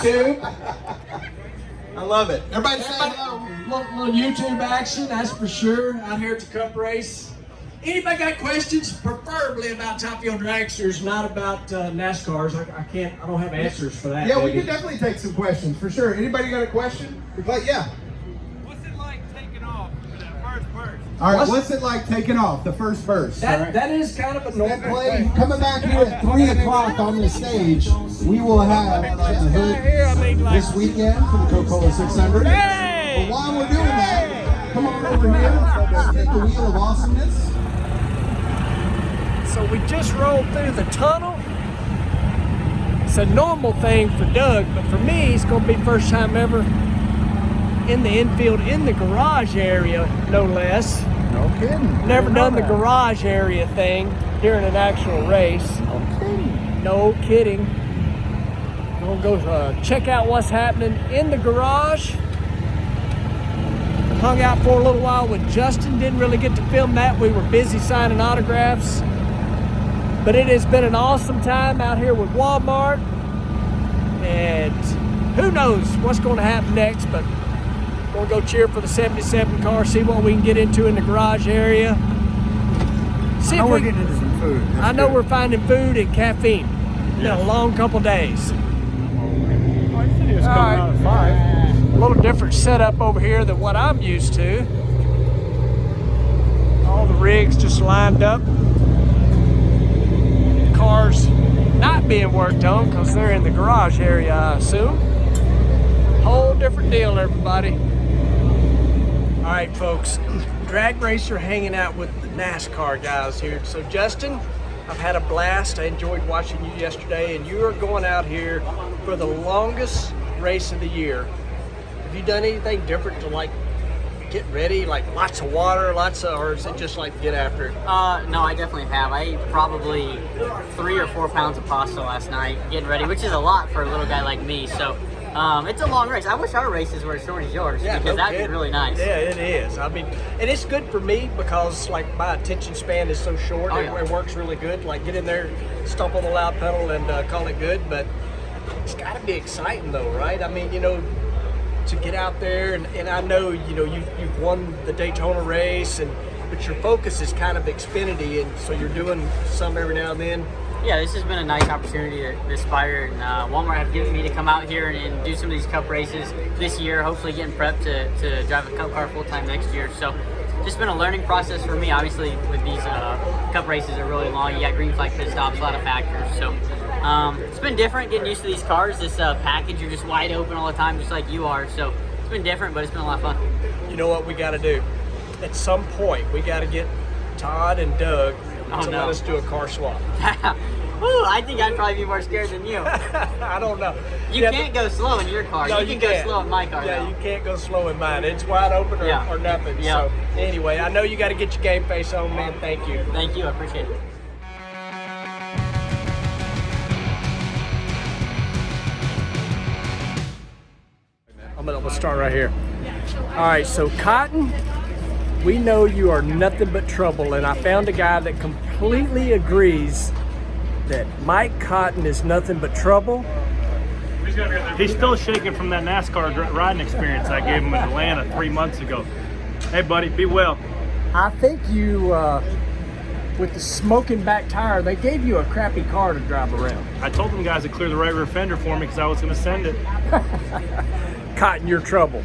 YouTube. I love it. Everybody say hello. Little YouTube action, that's for sure, out here at the Cup race. Anybody got questions? Preferably about top fuel dragsters, not about NASCARs. I don't have answers for that. Yeah, we can definitely take some questions, for sure. Anybody got a question? Yeah. What's it like taking off for that first burst? All right, what's it like taking off the first burst? That is kind of a normal Play thing. coming back here at 3 o'clock on the stage. We will have the hood this weekend for the Coca-Cola 600. But while we're doing that, come on over here, spin the wheel of awesomeness. So we just rolled through the tunnel. It's a normal thing for Doug, but for me, it's gonna be first time ever in the infield, in the garage area, no less. No kidding. Never done the garage area thing during an actual race. No kidding. Gonna go check out what's happening in the garage. Hung out for a little while with Justin. Didn't really get to film that. We were busy signing autographs. But it has been an awesome time out here with Walmart. And who knows what's going to happen next, but we'll go cheer for the 77 car, see what we can get into in the garage area. See if we're getting into some food. I know we're finding food and caffeine. It's been a long couple days. Oh, you said he was coming out at 5. A little different setup over here than what I'm used to. All the rigs just lined up. Cars not being worked on because they're in the garage area, I assume. Whole different deal, everybody. All right, folks, drag racer hanging out with the NASCAR guys here. So Justin, I've had a blast. I enjoyed watching you yesterday, and you are going out here for the longest race of the year. Have you done anything different to like get ready, like lots of water, or is it just like get after it? No, I definitely have. I ate probably 3 or 4 pounds of pasta last night getting ready, which is a lot for a little guy like me. So it's a long race. I wish our races were as short as yours because that'd be really nice. Yeah, it is. I mean, and it's good for me because like my attention span is so short. It works really good. Like get in there, stomp on the loud pedal and call it good. But it's got to be exciting though, right? I mean, to get out there and I know you've won the Daytona race but your focus is kind of Xfinity, and so you're doing some every now and then. Yeah, this has been a nice opportunity to aspire, and Walmart have given me to come out here and do some of these Cup races this year, hopefully getting prepped to drive a Cup car full-time next year. So just been a learning process for me. Obviously with these Cup races are really long. You got green flag pit stops, a lot of factors. So it's been different getting used to these cars. This package, you're just wide open all the time, just like you are. So it's been different, but it's been a lot of fun. You know what we got to do? At some point, we got to get Todd and Doug to let us do a car swap. Ooh, I think I'd probably be more scared than you. I don't know. You can't go slow in your car. No, you can go slow in my car. Yeah, though. you can't go slow in mine. It's wide open or nothing. Yeah. So anyway, I know you got to get your game face on, man. Thank you. Thank you. I appreciate it. I'm gonna start right here. All right, so Cotton, we know you are nothing but trouble, and I found a guy that completely agrees that Mike Cotton is nothing but trouble. He's still shaking from that NASCAR riding experience I gave him in Atlanta 3 months ago. Hey, buddy, be well. I think you, with the smoking back tire, they gave you a crappy car to drive around. I told them guys to clear the right rear fender for me because I was going to send it. Cotton, you're trouble.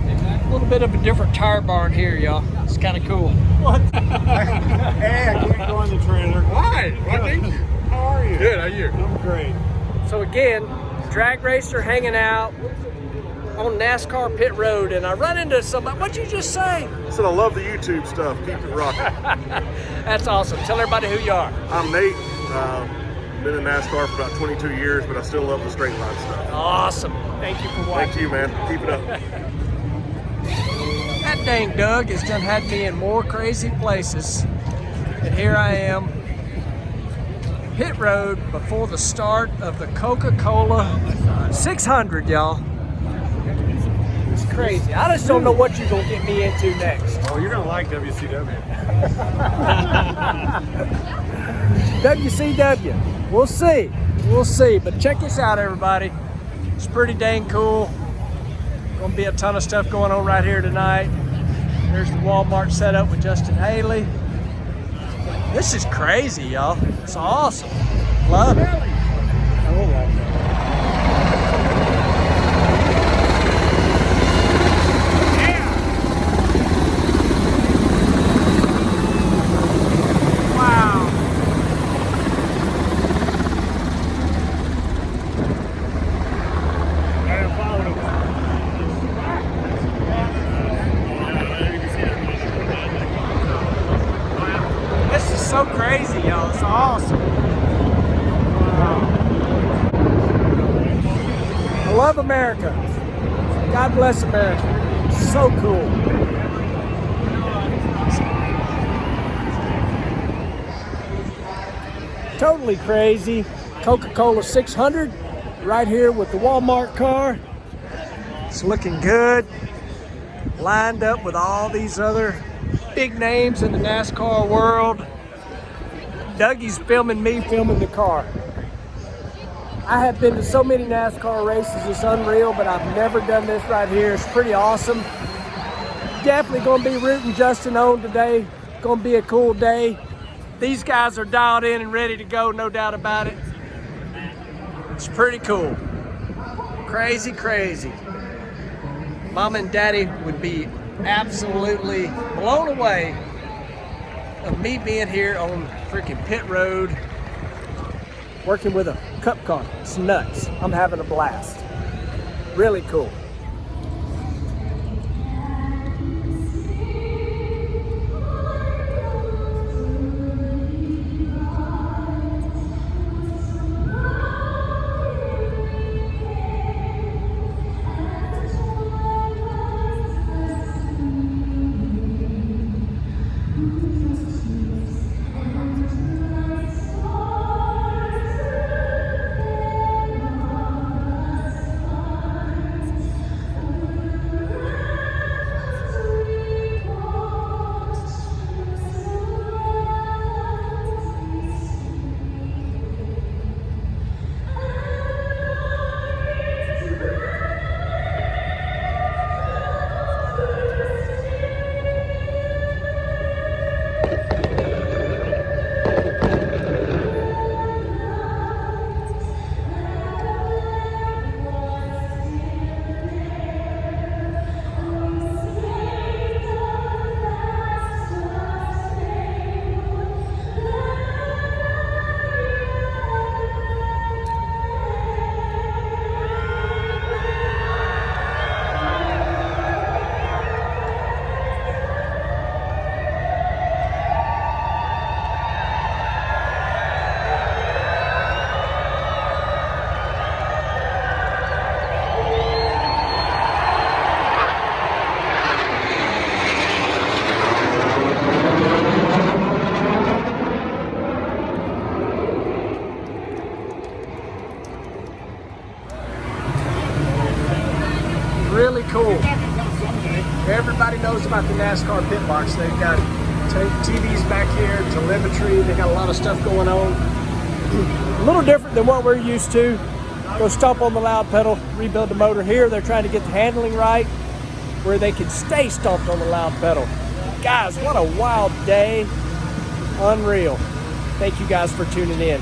A little bit of a different tire barn here, y'all. It's kind of cool. What? Hey, I can't go in the trailer. Why? Well, thank you. How are you? Good, how are you? I'm great. So again, drag racer hanging out on NASCAR pit road, and I run into somebody. What'd you just say? I said I love the YouTube stuff. Keep it rocking. That's awesome. Tell everybody who you are. I'm Nate. Been in NASCAR for about 22 years, but I still love the straight line stuff. Awesome. Thank you for watching. Thank you, man. Keep it up. That dang Doug has done had me in more crazy places. And here I am, pit road before the start of the Coca-Cola 600, y'all. It's crazy. I just don't know what you're gonna get me into next. Oh, you're going to like WCW. WCW. We'll see. We'll see. But check this out, everybody. It's pretty dang cool. Gonna be a ton of stuff going on right here tonight. There's the Walmart setup with Justin Haley. This is crazy, y'all. It's awesome. Love it. All right. So crazy, y'all. It's awesome. Wow. I love America. God bless America. So cool. Totally crazy. Coca-Cola 600 right here with the Walmart car. It's looking good. Lined up with all these other big names in the NASCAR world. Dougie's filming me filming the car. I have been to so many NASCAR races, it's unreal, but I've never done this right here. It's pretty awesome. Definitely gonna be rooting Justin on today. Gonna be a cool day. These guys are dialed in and ready to go, no doubt about it. It's pretty cool. Crazy, crazy. Mama and Daddy would be absolutely blown away of me being here on freaking pit road working with a cup car. It's nuts. I'm having a blast. Really cool. Really cool. Everybody knows about the NASCAR pit box. They've got TVs back here, telemetry. They got a lot of stuff going on. A little different than what we're used to. Go stomp on the loud pedal, rebuild the motor. Here they're trying to get the handling right where they can stay stomped on the loud pedal. Guys, what a wild day. Unreal. Thank you guys for tuning in.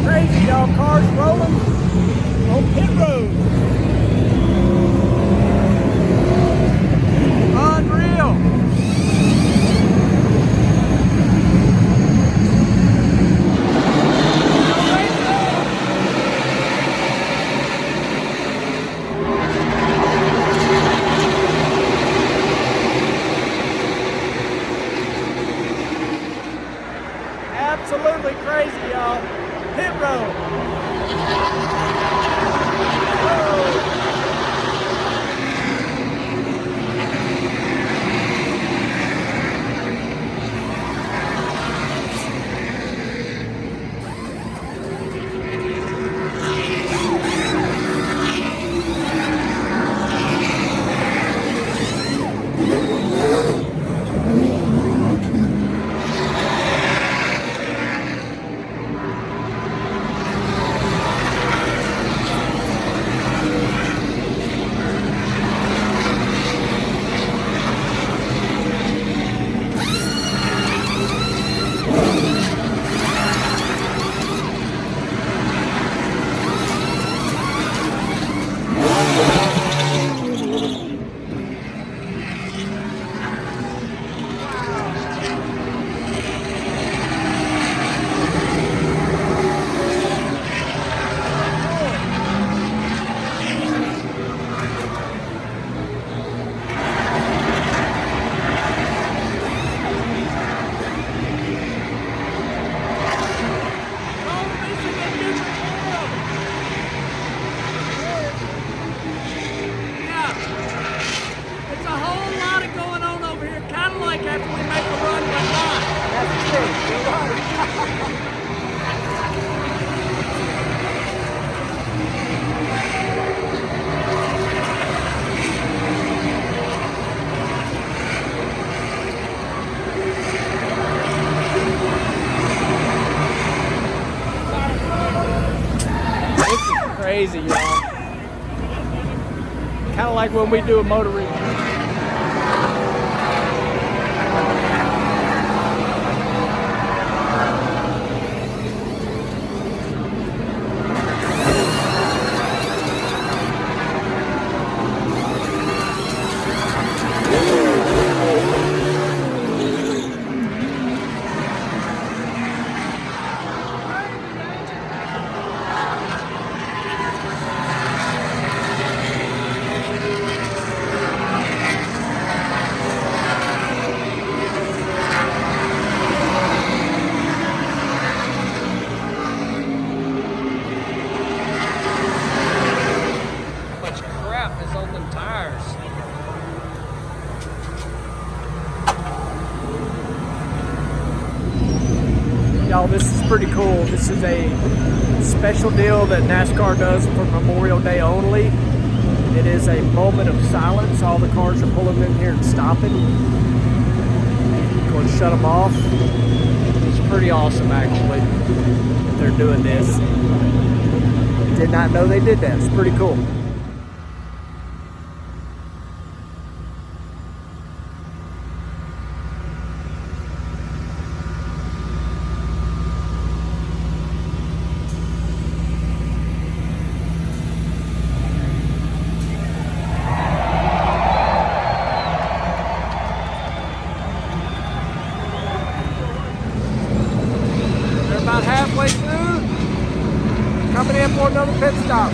Crazy, y'all. Cars rolling on pit road. Unreal. Absolutely crazy, y'all. Pit road. crazy, y'all. Kind of like when we do a motor review. Y'all, this is pretty cool. This is a special deal that NASCAR does for Memorial Day only. It is a moment of silence. All the cars are pulling in here and stopping. Going to shut them off. It's pretty awesome, actually, that they're doing this. Did not know they did that. It's pretty cool. About halfway through, coming in for another pit stop.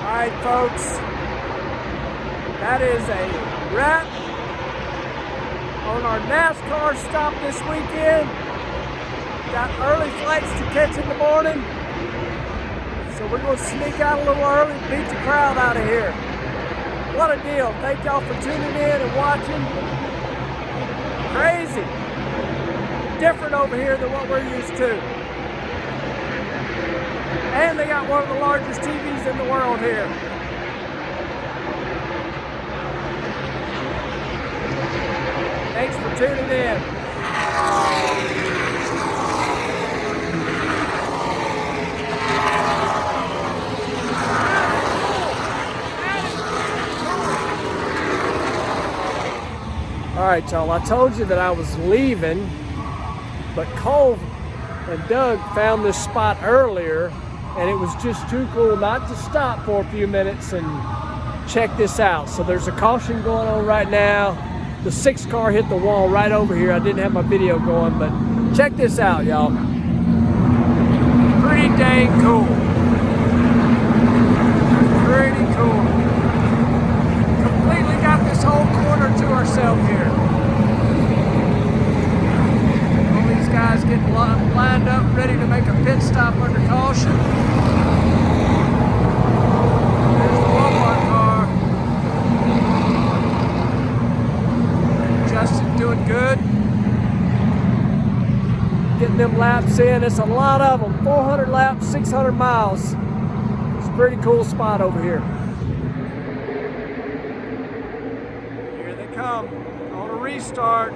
Alright folks, that is a wrap on our NASCAR stop this weekend. Got early flights to catch in the morning, so we're going to sneak out a little early and beat the crowd out of here. What a deal. Thank y'all for tuning in and watching. Crazy. Different over here than what we're used to. And they got one of the largest TVs in the world here. Thanks for tuning in. All right, y'all, I told you that I was leaving, but Cole and Doug found this spot earlier, and it was just too cool not to stop for a few minutes and check this out. So there's a caution going on right now. The 6 car hit the wall right over here. I didn't have my video going, but check this out, y'all. Pretty dang cool. Pretty cool. Completely got this whole corner to ourselves here. All these guys getting lined up, ready to make a pit stop under caution. There's the Walmart car. Justin doing good. Getting them laps in. It's a lot of them. 400 laps, 600 miles. It's a pretty cool spot over here. Here they come on a restart.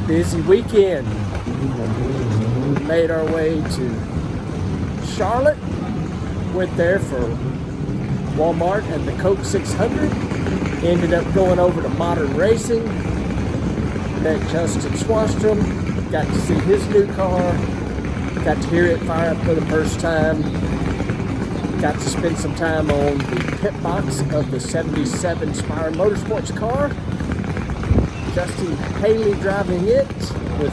Busy weekend. Made our way to Charlotte. Went there for Walmart and the Coke 600. Ended up going over to Modern Racing. Met Justin Swastrom. Got to see his new car. Got to hear it fire up for the first time. Got to spend some time on the pit box of the 77 Spire Motorsports car. Justin Haley driving it with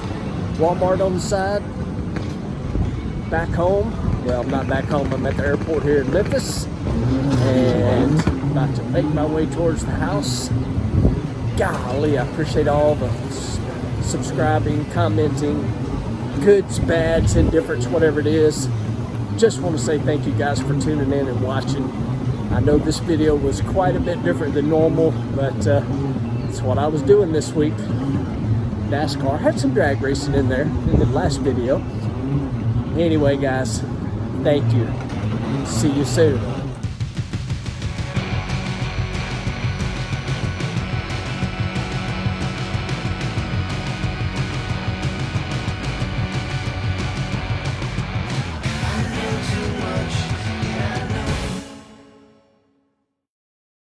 Walmart on the side. Back home. Well, I'm not back home. I'm at the airport here in Memphis. And about to make my way towards the house. Golly, I appreciate all the subscribing, commenting, goods, bads, indifference, whatever it is. Just want to say thank you guys for tuning in and watching. I know this video was quite a bit different than normal, but it's what I was doing this week. NASCAR had some drag racing in there in the last video. Anyway, guys, thank you. See you soon.